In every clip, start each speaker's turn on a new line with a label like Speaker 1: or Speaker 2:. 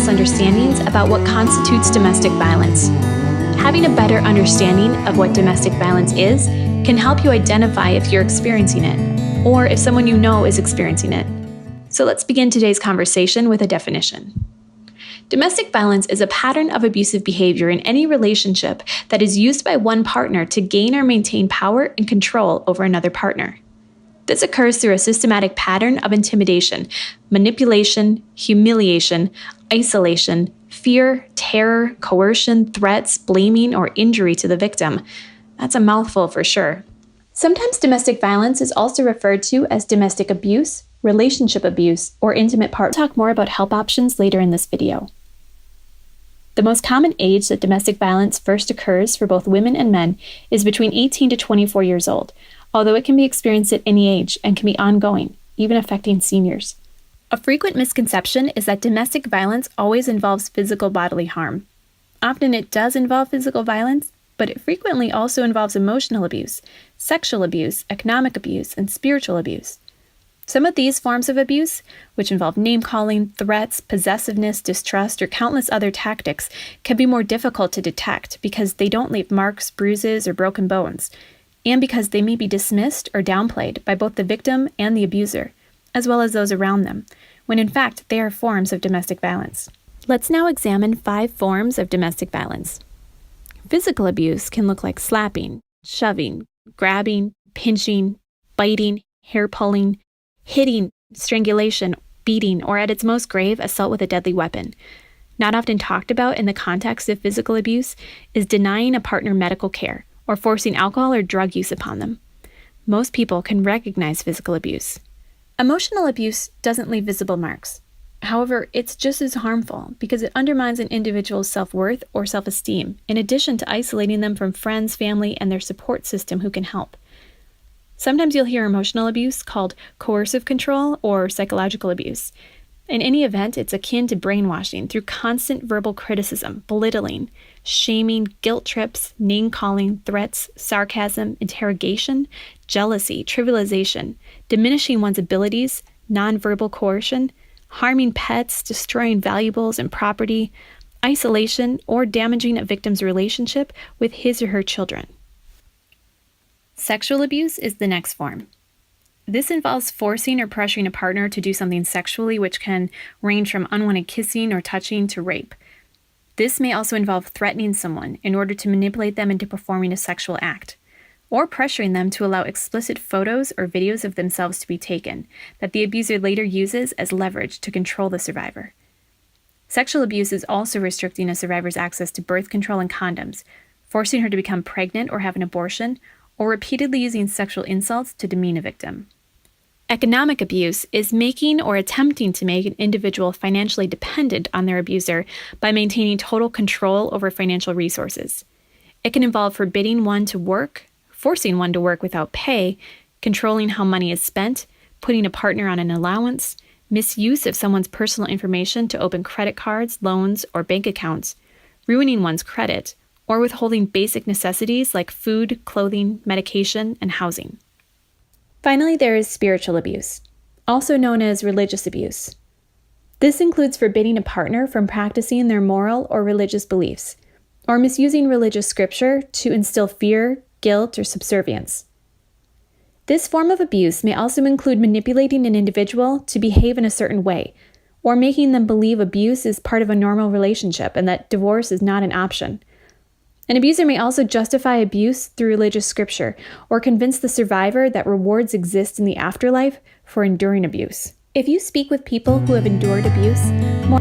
Speaker 1: misunderstandings about what constitutes domestic violence. Having a better understanding of what domestic violence is can help you identify if you're experiencing it, or if someone you know is experiencing it. So let's begin today's conversation with a definition. Domestic violence is a pattern of abusive behavior in any relationship that is used by one partner to gain or maintain power and control over another partner. This occurs through a systematic pattern of intimidation, manipulation, humiliation, isolation, fear, terror, coercion, threats, blaming, or injury to the victim. That's a mouthful for sure. Sometimes domestic violence is also referred to as domestic abuse, relationship abuse, or intimate partner. We'll talk more about help options later in this video. The most common age that domestic violence first occurs for both women and men is between 18 to 24 years old, although it can be experienced at any age and can be ongoing, even affecting seniors. A frequent misconception is that domestic violence always involves physical bodily harm. Often it does involve physical violence, but it frequently also involves emotional abuse, sexual abuse, economic abuse, and spiritual abuse. Some of these forms of abuse, which involve name-calling, threats, possessiveness, distrust, or countless other tactics, can be more difficult to detect because they don't leave marks, bruises, or broken bones, and because they may be dismissed or downplayed by both the victim and the abuser, as well as those around them, when in fact they are forms of domestic violence. Let's now examine 5 forms of domestic violence. Physical abuse can look like slapping, shoving, grabbing, pinching, biting, hair pulling, hitting, strangulation, beating, or at its most grave, assault with a deadly weapon. Not often talked about in the context of physical abuse is denying a partner medical care or forcing alcohol or drug use upon them. Most people can recognize physical abuse. Emotional abuse doesn't leave visible marks. However, it's just as harmful because it undermines an individual's self-worth or self-esteem, in addition to isolating them from friends, family, and their support system who can help. Sometimes you'll hear emotional abuse called coercive control or psychological abuse. In any event, it's akin to brainwashing through constant verbal criticism, belittling, shaming, guilt trips, name-calling, threats, sarcasm, interrogation, jealousy, trivialization, diminishing one's abilities, nonverbal coercion, harming pets, destroying valuables and property, isolation, or damaging a victim's relationship with his or her children. Sexual abuse is the next form. This involves forcing or pressuring a partner to do something sexually, which can range from unwanted kissing or touching to rape. This may also involve threatening someone in order to manipulate them into performing a sexual act, or pressuring them to allow explicit photos or videos of themselves to be taken that the abuser later uses as leverage to control the survivor. Sexual abuse is also restricting a survivor's access to birth control and condoms, forcing her to become pregnant or have an abortion, or repeatedly using sexual insults to demean a victim. Economic abuse is making or attempting to make an individual financially dependent on their abuser by maintaining total control over financial resources. It can involve forbidding one to work, forcing one to work without pay, controlling how money is spent, putting a partner on an allowance, misuse of someone's personal information to open credit cards, loans, or bank accounts, ruining one's credit, or withholding basic necessities like food, clothing, medication, and housing. Finally, there is spiritual abuse, also known as religious abuse. This includes forbidding a partner from practicing their moral or religious beliefs, or misusing religious scripture to instill fear, guilt, or subservience. This form of abuse may also include manipulating an individual to behave in a certain way, or making them believe abuse is part of a normal relationship and that divorce is not an option. An abuser may also justify abuse through religious scripture or convince the survivor that rewards exist in the afterlife for enduring abuse. If you speak with people who have endured abuse, more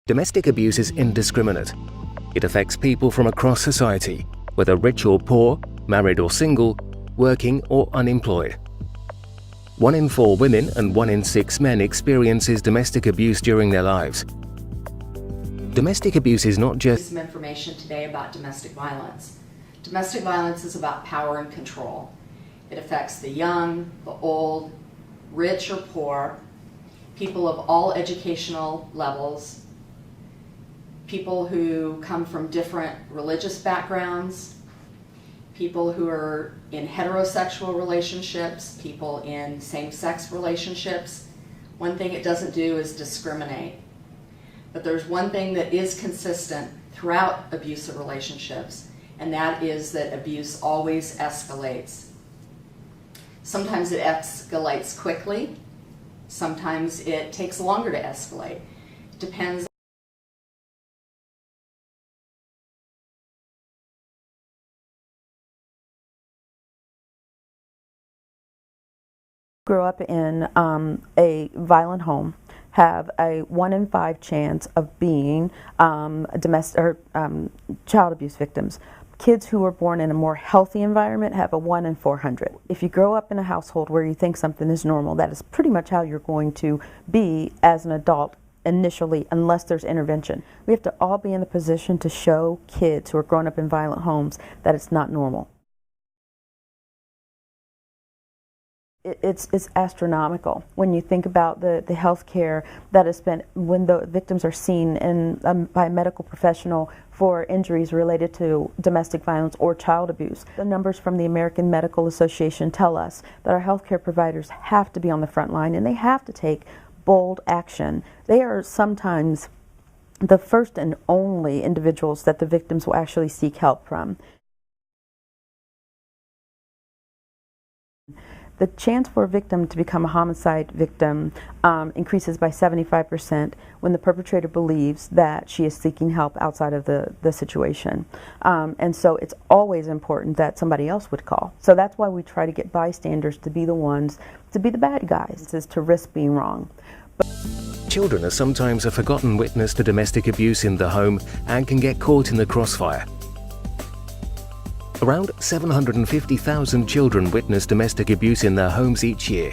Speaker 2: Domestic abuse is indiscriminate. It affects people from across society, whether rich or poor, married or single, working or unemployed. 1 in 4 women and 1 in 6 men experiences domestic abuse during their lives. Domestic abuse is not just
Speaker 3: some information today about domestic violence. Domestic violence is about power and control. It affects the young, the old, rich or poor, people of all educational levels, people who come from different religious backgrounds, people who are in heterosexual relationships, people in same-sex relationships. One thing it doesn't do is discriminate. But there's one thing that is consistent throughout abusive relationships, and that is that abuse always escalates. Sometimes it escalates quickly, sometimes it takes longer to escalate. It depends.
Speaker 4: Grew up in a violent home, have a 1 in 5 chance of being domestic or child abuse victims. Kids who were born in a more healthy environment have a 1 in 400. If you grow up in a household where you think something is normal, that is pretty much how you're going to be as an adult initially, unless there's intervention. We have to all be in the position to show kids who are growing up in violent homes that it's not normal. It's astronomical when you think about the health care that is spent when the victims are seen by a medical professional for injuries related to domestic violence or child abuse. The numbers from the American Medical Association tell us that our health care providers have to be on the front line and they have to take bold action. They are sometimes the first and only individuals that the victims will actually seek help from. The chance for a victim to become a homicide victim increases by 75% when the perpetrator believes that she is seeking help outside of the situation. And so it's always important that somebody else would call. So that's why we try to get bystanders to be the ones, to be the bad guys, is to risk being wrong.
Speaker 2: children are sometimes a forgotten witness to domestic abuse in the home and can get caught in the crossfire. Around 750,000 children witness domestic abuse in their homes each year.